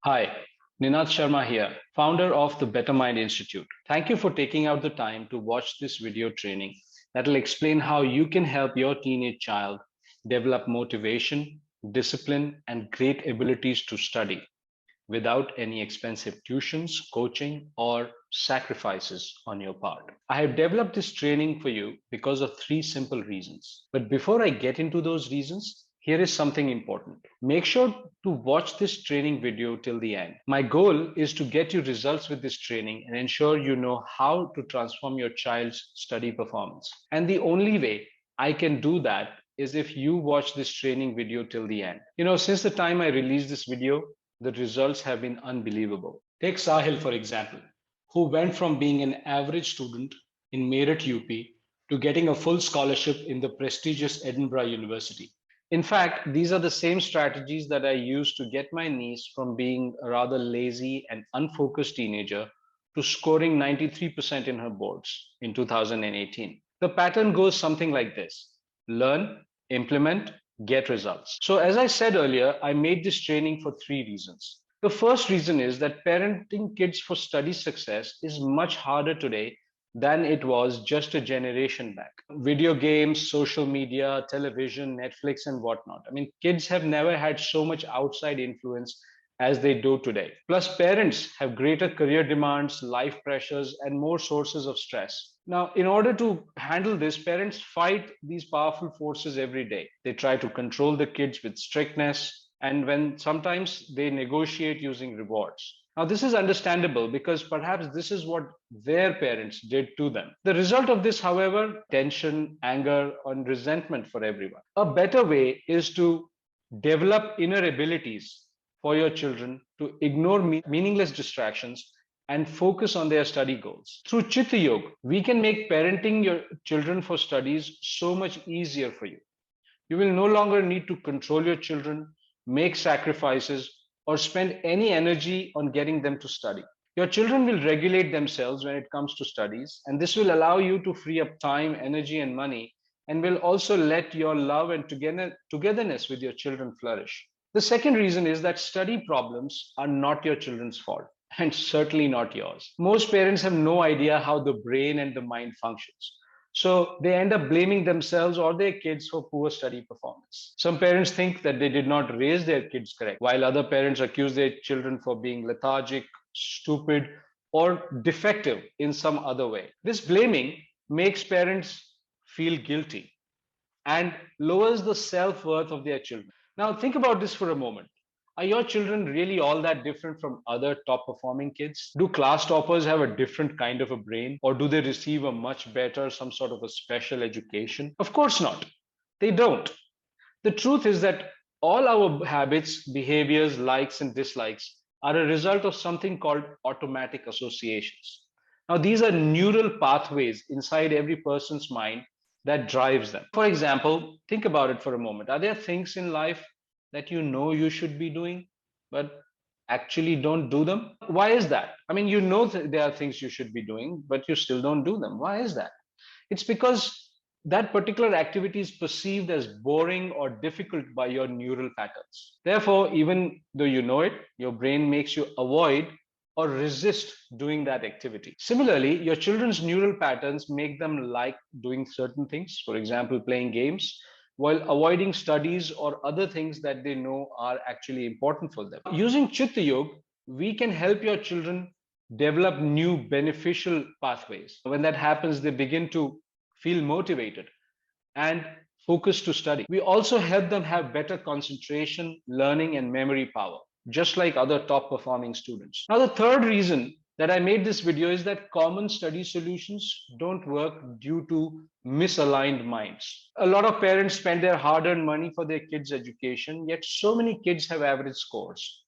Hi, Ninath Sharma here, founder of the Better Mind Institute. Thank you for taking out the time to watch this video training that will explain how you can help your teenage child develop motivation, discipline, and great abilities to study without any expensive tuitions, coaching, or sacrifices on your part. I have developed this training for you because of three simple reasons. But before I get into those reasons, here is something important. Make sure to watch this training video till the end. My goal is to get you results with this training and ensure you know how to transform your child's study performance. And the only way I can do that is if you watch this training video till the end. Since the time I released this video, the results have been unbelievable. Take Sahil, for example, who went from being an average student in Meerut, UP, to getting a full scholarship in the prestigious Edinburgh University. In fact, these are the same strategies that I used to get my niece from being a rather lazy and unfocused teenager to scoring 93% in her boards in 2018. The pattern goes something like this: learn, implement, get results. So, as I said earlier, I made this training for three reasons. The first reason is that parenting kids for study success is much harder today than it was just a generation back. Video games, social media, television, Netflix, and whatnot. I mean, kids have never had so much outside influence as they do today. Plus, parents have greater career demands, life pressures, and more sources of stress. Now, in order to handle this, parents fight these powerful forces every day. They try to control the kids with strictness, and when sometimes they negotiate using rewards. Now, this is understandable because perhaps this is what their parents did to them. The result of this, however, tension, anger, and resentment for everyone. A better way is to develop inner abilities for your children to ignore meaningless distractions and focus on their study goals. Through Chitta Yoga, we can make parenting your children for studies so much easier for you. You will no longer need to control your children, make sacrifices, or spend any energy on getting them to study. Your children will regulate themselves when it comes to studies, and this will allow you to free up time, energy, and money, and will also let your love and togetherness with your children flourish. The second reason is that study problems are not your children's fault, and certainly not yours. Most parents have no idea how the brain and the mind functions. So they end up blaming themselves or their kids for poor study performance. Some parents think that they did not raise their kids correct, while other parents accuse their children for being lethargic, stupid, or defective in some other way. This blaming makes parents feel guilty and lowers the self worth of their children. Now, think about this for a moment. Are your children really all that different from other top performing kids? Do class toppers have a different kind of a brain, or do they receive a much better, some sort of a special education? Of course not. They don't. The truth is that all our habits, behaviors, likes, and dislikes are a result of something called automatic associations. Now, these are neural pathways inside every person's mind that drives them. For example, think about it for a moment. Are there things in life that you know you should be doing, but actually don't do them? Why is that? I mean, you know there are things you should be doing, but you still don't do them. Why is that? It's because that particular activity is perceived as boring or difficult by your neural patterns. Therefore, even though you know it, your brain makes you avoid or resist doing that activity. Similarly, your children's neural patterns make them like doing certain things, for example, playing games, while avoiding studies or other things that they know are actually important for them. Using Chitta Yoga, we can help your children develop new beneficial pathways. When that happens, they begin to feel motivated and focused to study. We also help them have better concentration, learning, and memory power, just like other top performing students. Now, the third reason that I made this video is that common study solutions don't work due to misaligned minds. A lot of parents spend their hard earned money for their kids' education, yet so many kids have average scores.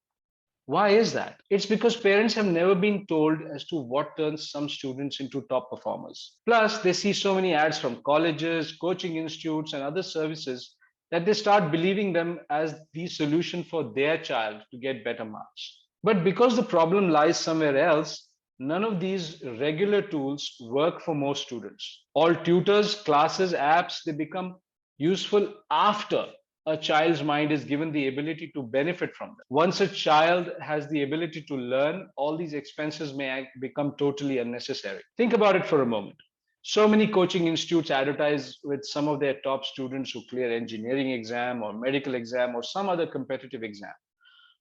Why is that? It's because parents have never been told as to what turns some students into top performers. Plus, they see so many ads from colleges, coaching institutes, and other services that they start believing them as the solution for their child to get better marks. But because the problem lies somewhere else, none of these regular tools work for most students. All tutors, classes, apps, they become useful after a child's mind is given the ability to benefit from them. Once a child has the ability to learn, all these expenses may become totally unnecessary. Think about it for a moment. So many coaching institutes advertise with some of their top students who clear engineering exam or medical exam or some other competitive exam.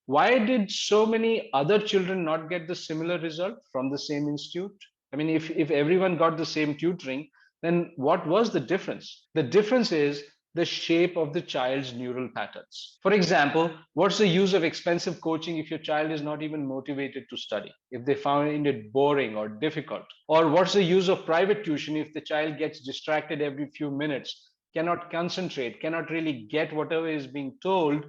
Why did so many other children not get the similar result from the same institute? I mean, if everyone got the same tutoring, then what was the difference? The difference is the shape of the child's neural patterns. For example, what's the use of expensive coaching if your child is not even motivated to study, if they find it boring or difficult? Or what's the use of private tuition if the child gets distracted every few minutes, cannot concentrate, cannot really get whatever is being told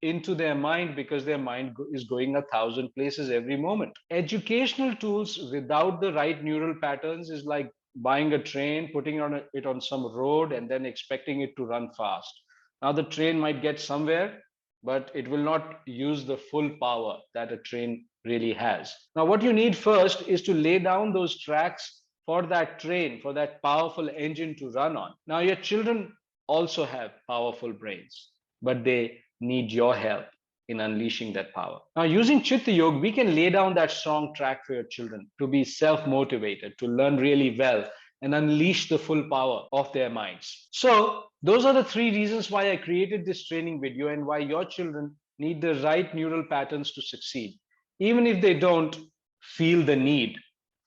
into their mind because their mind is going 1,000 places every moment? Educational tools without the right neural patterns is like buying a train, putting it on some road, and then expecting it to run fast. Now, the train might get somewhere, but it will not use the full power that a train really has. Now, what you need first is to lay down those tracks for that train, for that powerful engine to run on. Now, your children also have powerful brains, but they need your help in unleashing that power. Now, using Chitta Yoga, we can lay down that strong track for your children to be self motivated, to learn really well, and unleash the full power of their minds. So, those are the three reasons why I created this training video and why your children need the right neural patterns to succeed, even if they don't feel the need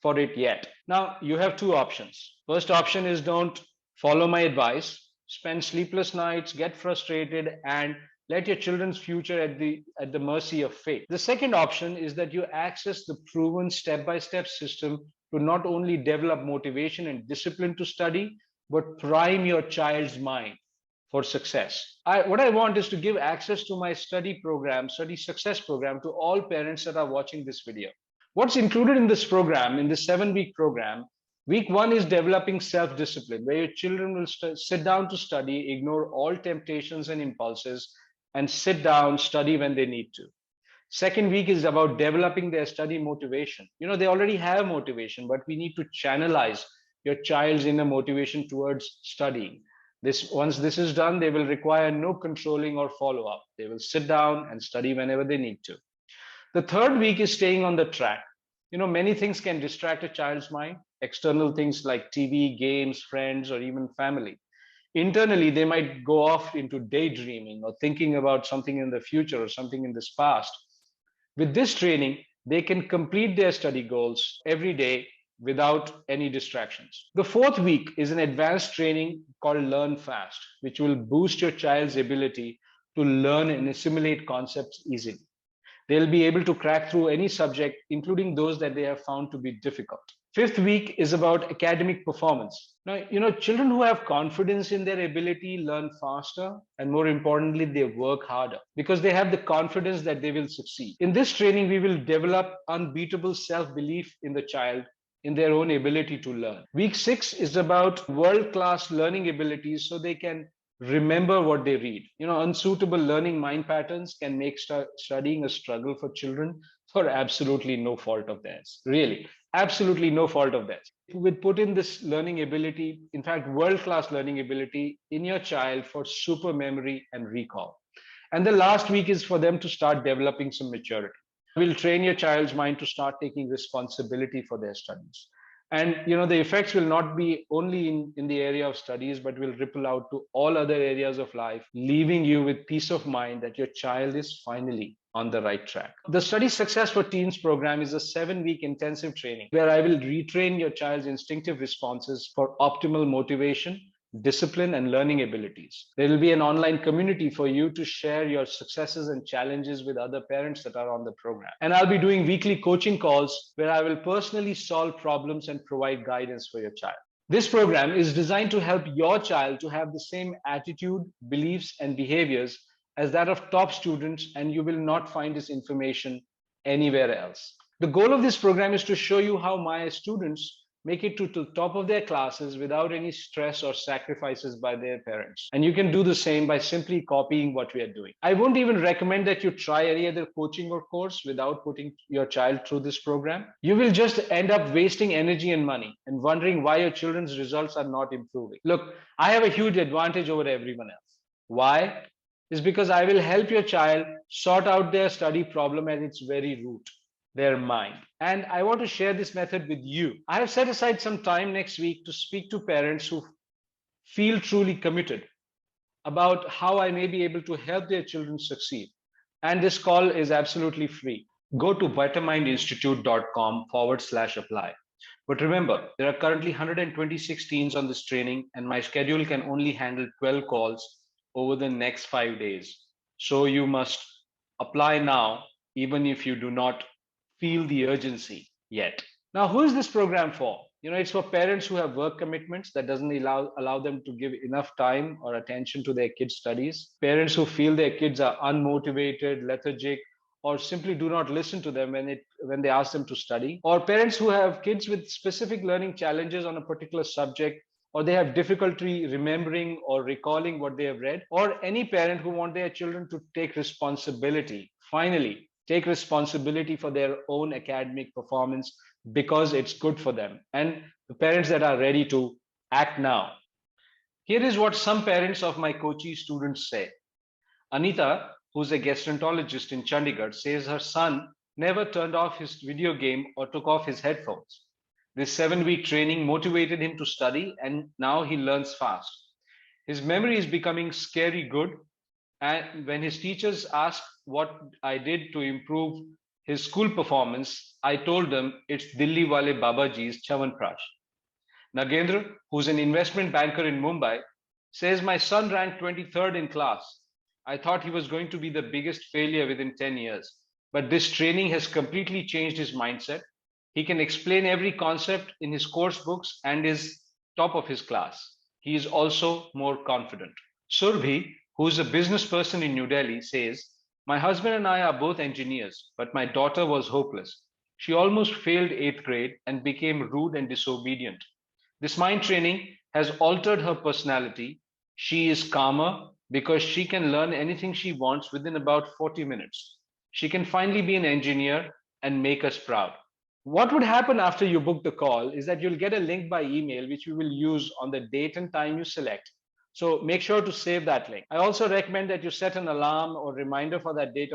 for it yet. Now, you have two options. First option is don't follow my advice, spend sleepless nights, get frustrated, and let your children's future at the mercy of fate. The second option is that you access the proven step-by-step system to not only develop motivation and discipline to study, but prime your child's mind for success. What I want is to give access to my study program, study success program, to all parents that are watching this video. What's included in this program, in this 7-week program? Week 1 is developing self-discipline, where your children will sit down to study, ignore all temptations and impulses, and sit down, study when they need to. Second week is about developing their study motivation. They already have motivation, but we need to channelize your child's inner motivation towards studying. Once this is done, they will require no controlling or follow-up. They will sit down and study whenever they need to. The third week is staying on the track. Many things can distract a child's mind, external things like TV, games, friends, or even family. Internally, they might go off into daydreaming or thinking about something in the future or something in this past. With this training, they can complete their study goals every day without any distractions. The fourth week is an advanced training called Learn Fast, which will boost your child's ability to learn and assimilate concepts easily. They'll be able to crack through any subject, including those that they have found to be difficult. Fifth week is about academic performance. Now, children who have confidence in their ability learn faster, and more importantly, they work harder because they have the confidence that they will succeed. In this training, we will develop unbeatable self-belief in the child in their own ability to learn. Week 6 is about world-class learning abilities so they can remember what they read. Unsuitable learning mind patterns can make studying a struggle for children for absolutely no fault of theirs. Really, absolutely no fault of theirs. We put in this learning ability, in fact, world-class learning ability in your child for super memory and recall. And the last week is for them to start developing some maturity. We'll train your child's mind to start taking responsibility for their studies. And the effects will not be only in the area of studies, but will ripple out to all other areas of life, leaving you with peace of mind that your child is finally on the right track. The Study Success for Teens program is a 7-week intensive training where I will retrain your child's instinctive responses for optimal motivation, discipline, and learning abilities. There will be an online community for you to share your successes and challenges with other parents that are on the program. And I'll be doing weekly coaching calls where I will personally solve problems and provide guidance for your child. This program is designed to help your child to have the same attitude, beliefs, and behaviors as that of top students, and you will not find this information anywhere else. The goal of this program is to show you how my students make it to the top of their classes without any stress or sacrifices by their parents. And you can do the same by simply copying what we are doing. I won't even recommend that you try any other coaching or course without putting your child through this program. You will just end up wasting energy and money and wondering why your children's results are not improving. Look, I have a huge advantage over everyone else. Why? is because I will help your child sort out their study problem at its very root, their mind. And I want to share this method with you. I have set aside some time next week to speak to parents who feel truly committed about how I may be able to help their children succeed. And this call is absolutely free. Go to bettermindinstitute.com/apply. But remember, there are currently 126 teens on this training, and my schedule can only handle 12 calls over the next 5 days. So you must apply now, even if you do not feel the urgency yet. Now, who is this program for? It's for parents who have work commitments that doesn't allow them to give enough time or attention to their kids' studies. Parents who feel their kids are unmotivated, lethargic, or simply do not listen to them when they ask them to study. Or parents who have kids with specific learning challenges on a particular subject, or they have difficulty remembering or recalling what they have read, or any parent who want their children to take responsibility. Finally, take responsibility for their own academic performance because it's good for them, and the parents that are ready to act now. Here is what some parents of my coachee students say. Anita, who's a gastroenterologist in Chandigarh, says her son never turned off his video game or took off his headphones. This 7-week training motivated him to study, and now he learns fast. His memory is becoming scary good, and when his teachers asked what I did to improve his school performance, I told them it's Dilli Wale Babaji's Chawanprash. Nagendra, who's an investment banker in Mumbai, says my son ranked 23rd in class. I thought he was going to be the biggest failure within 10 years, but this training has completely changed his mindset. He can explain every concept in his course books and is top of his class. He is also more confident. Surbhi, who is a business person in New Delhi, says, my husband and I are both engineers, but my daughter was hopeless. She almost failed 8th grade and became rude and disobedient. This mind training has altered her personality. She is calmer because she can learn anything she wants within about 40 minutes. She can finally be an engineer and make us proud. What would happen after you book the call is that you'll get a link by email, which you will use on the date and time you select. So make sure to save that link. I also recommend that you set an alarm or reminder for that date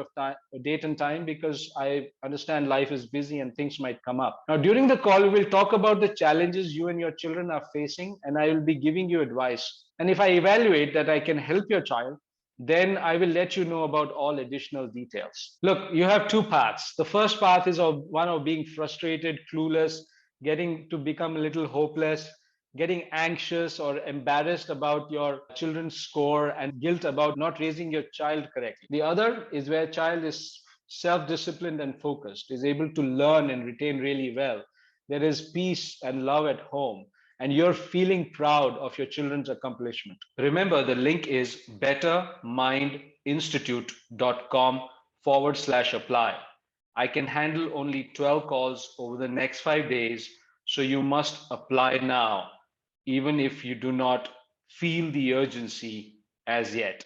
and time, because I understand life is busy and things might come up. Now, during the call, we will talk about the challenges you and your children are facing, and I will be giving you advice. And if I evaluate that I can help your child, then I will let you know about all additional details. Look, you have two paths. The first path is one of being frustrated, clueless, getting to become a little hopeless, getting anxious or embarrassed about your children's score and guilt about not raising your child correctly. The other is where child is self-disciplined and focused, is able to learn and retain really well. There is peace and love at home, and you're feeling proud of your children's accomplishment. Remember, the link is bettermindinstitute.com/apply. I can handle only 12 calls over the next 5 days, so you must apply now, even if you do not feel the urgency as yet.